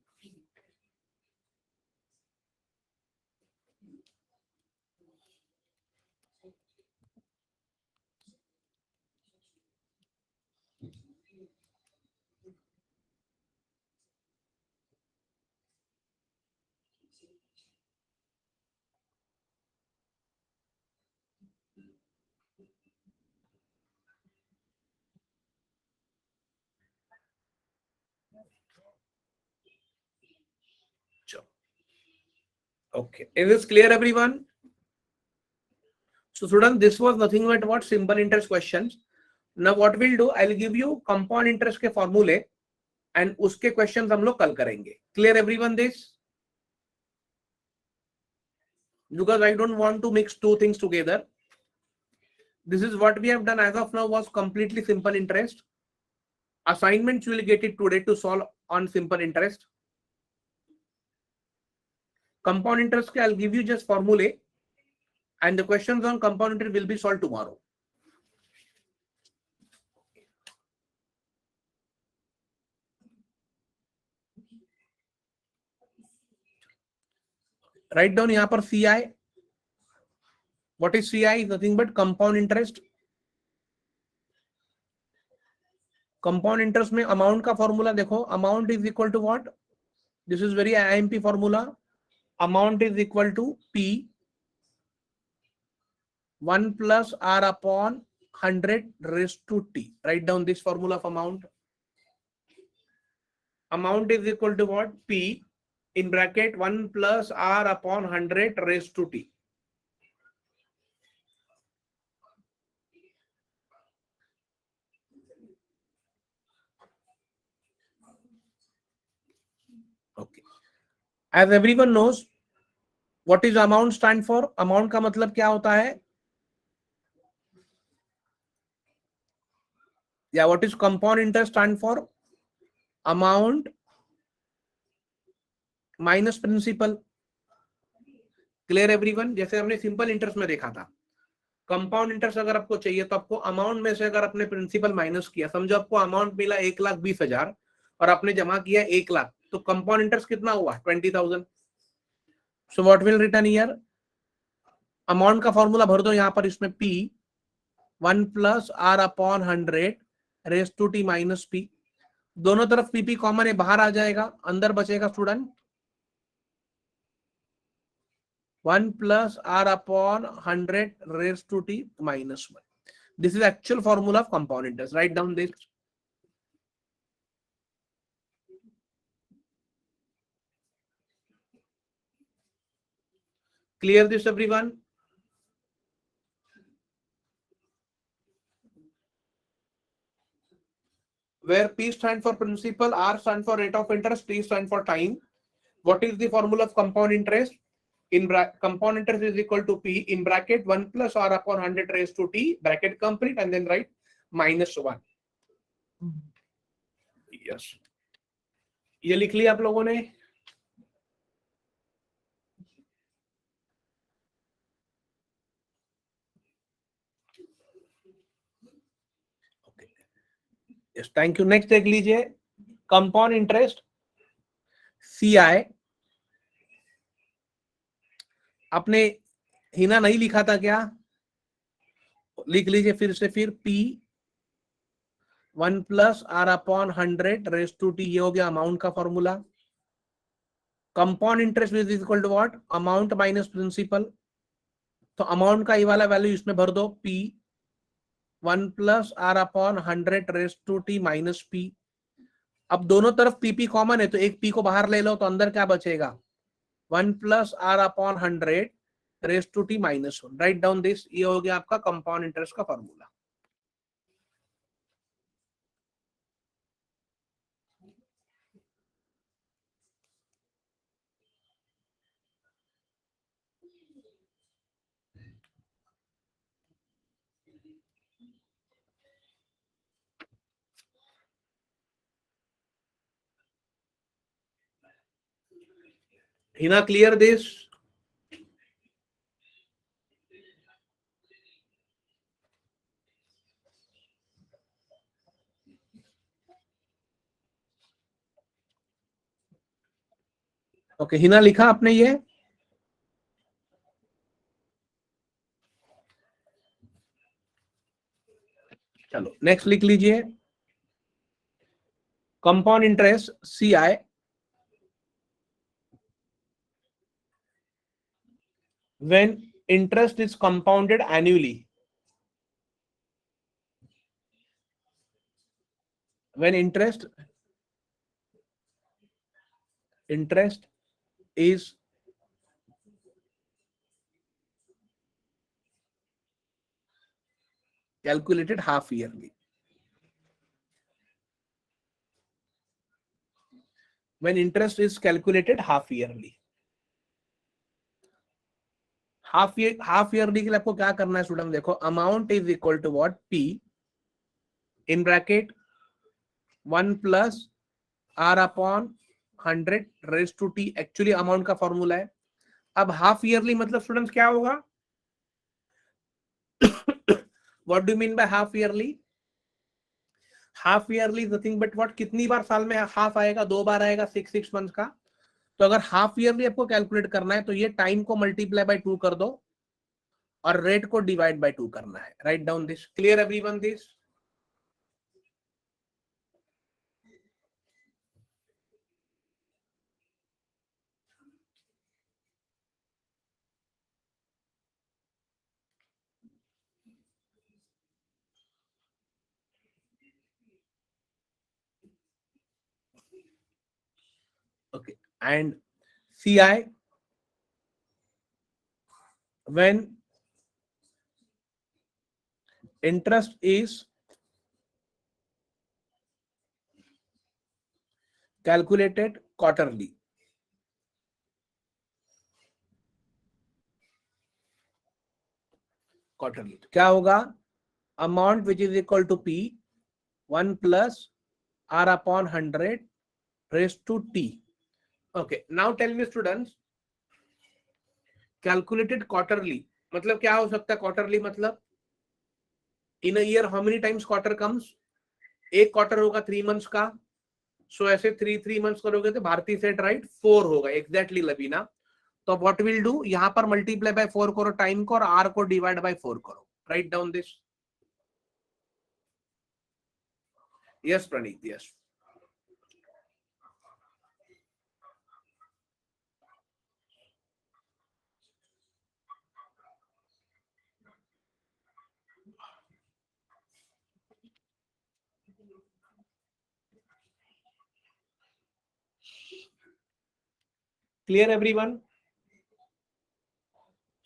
Okay, is this clear everyone? So student, this was nothing but what simple interest questions. Now what we'll do, I'll give you compound interest के formula and उसके questions हम लोग कल करेंगे. Clear everyone this? Because I don't want to mix two things together. This is what we have done as of now was completely simple interest. Assignments you will get it today to solve on simple interest. Compound interest, I'll give you just formulae, and the questions on compound interest will be solved tomorrow. Write down यहाँ पर CI. What is CI? Is nothing but compound interest. Compound interest में amount का formula देखो, amount is equal to what, this is very IMP formula, amount is equal to P 1 plus R upon 100 raised to T. Write down this formula of amount. Amount is equal to what? P in bracket 1 plus R upon 100 raised to T. Okay. As everyone knows, what is amount stand for? Amount का मतलब क्या होता है? Yeah, what is compound interest stand for? Amount minus principal. Clear everyone? जैसे हमने simple interest में देखा था, कंपाउंड इंटरेस्ट अगर आपको चाहिए तो आपको अमाउंट में से अगर आपने प्रिंसिपल माइनस किया, समझो आपको अमाउंट मिला 1,20,000 और आपने जमा किया 1 लाख, तो कंपाउंड इंटरेस्ट कितना हुआ? 20,000. So what will return here? Amount का फॉर्मूला भर दो यहाँ पर, इसमें P 1 plus R upon 100 raised to T minus P. दोनों तरफ PP कॉमन है, बाहर आ जाएगा, अंदर बचेगा student 1 plus R upon 100 raised to T minus 1. This is actual formula of compound interest. Write down this. Clear this everyone? Where P stands for principal, R stands for rate of interest, T stands for time. What is the formula of compound interest? In compound interest is equal to P in bracket 1 plus R upon 100 raised to T, bracket complete, and then write minus 1. Yes. ये लिख लिया आप लोगों ने? Okay. Yes, thank you. Next देख लीजिए, compound interest CI. आपने हिना नहीं लिखा था क्या? लिख लीजिए फिर से, फिर P 1 plus R upon 100 raised to T, ये हो गया अमाउंट का formula. Compound interest is equal to what? Amount minus principal. तो अमाउंट का ये वाला वैल्यू इसमें भर दो, P 1 plus R upon 100 raised to T minus P. अब दोनों तरफ PP कॉमन है, तो एक P को बाहर ले लो, तो अंदर क्या बचेगा? 1 plus R upon 100 raised to T minus 1. Right down this. ये हो गया आपका कंपाउंड इंटरेस्ट का formula. Hina, clear this? Okay, Hina लिखा आपने ये? चलो नेक्स्ट लिख लीजिए, compound interest CI when interest is compounded annually. When interest is calculated half yearly. When interest is calculated half yearly. Half yearly के लिए आपको क्या करना है स्टूडेंट, देखो amount is equal to what, P in bracket 1 plus R upon 100 raise to T, actually amount का formula है। अब हाफ ईयरली मतलब स्टूडेंट्स क्या होगा, what do mean by half yearly? Half yearly nothing but what, कितनी बार साल में हाफ आएगा, 2 बार आएगा 6 मंथ का। तो अगर हाफ ईयरली आपको कैलकुलेट करना है तो ये टाइम को मल्टीप्लाई बाय 2 कर दो और रेट को डिवाइड बाय 2 करना है। Right down this. Clear everyone this? Okay, and CI, when interest is calculated quarterly, क्या होगा, amount which is equal to P 1 plus R upon 100 raise to T। Okay, now tell me students, calculated quarterly मतलब क्या हो सकता है? Quarterly मतलब in a year how many times quarter comes, एक quarter होगा 3 मंथ्स का, सो ऐसे 3 मंथ्स करोगे तो भारतीय सेट राइट 4 होगा एग्जैक्टली लबीना। तो व्हाट विल डू, यहां पर मल्टीप्लाई बाय 4 करो टाइम को और आर को डिवाइड बाय 4 करो। Right down this. Yes Praneet, yes. Clear everyone?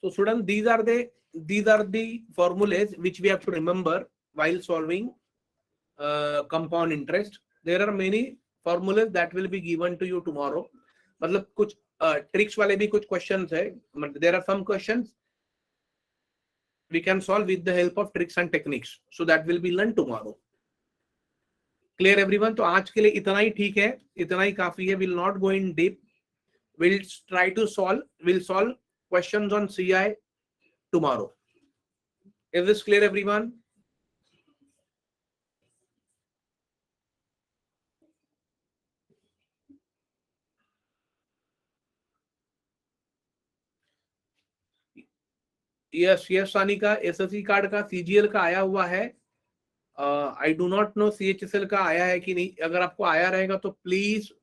So students, these are the formulas which we have to remember while solving compound interest. There are many formulas that will be given to you tomorrow. मतलब कुछ tricks वाले भी कुछ questions है, there are some questions we can solve with the help of tricks and techniques, so that will be learned tomorrow. Clear everyone? तो आज के लिए इतना ही ठीक है, इतना ही काफी है। Will not go in deep. We'll try to solve questions on CI tomorrow. Is this clear everyone? Yes yes Sanika, SSC card का सीजीएल का आया हुआ है। I do not know CHSL का आया है कि नहीं। अगर आपको आया रहेगा तो प्लीज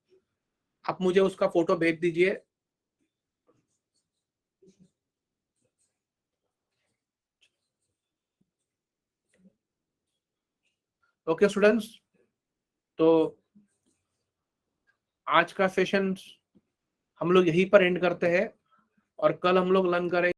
आप मुझे उसका फोटो भेज दीजिए। ओके स्टूडेंट्स, तो आज का सेशन हम लोग यहीं पर एंड करते हैं और कल हम लोग लर्न करेंगे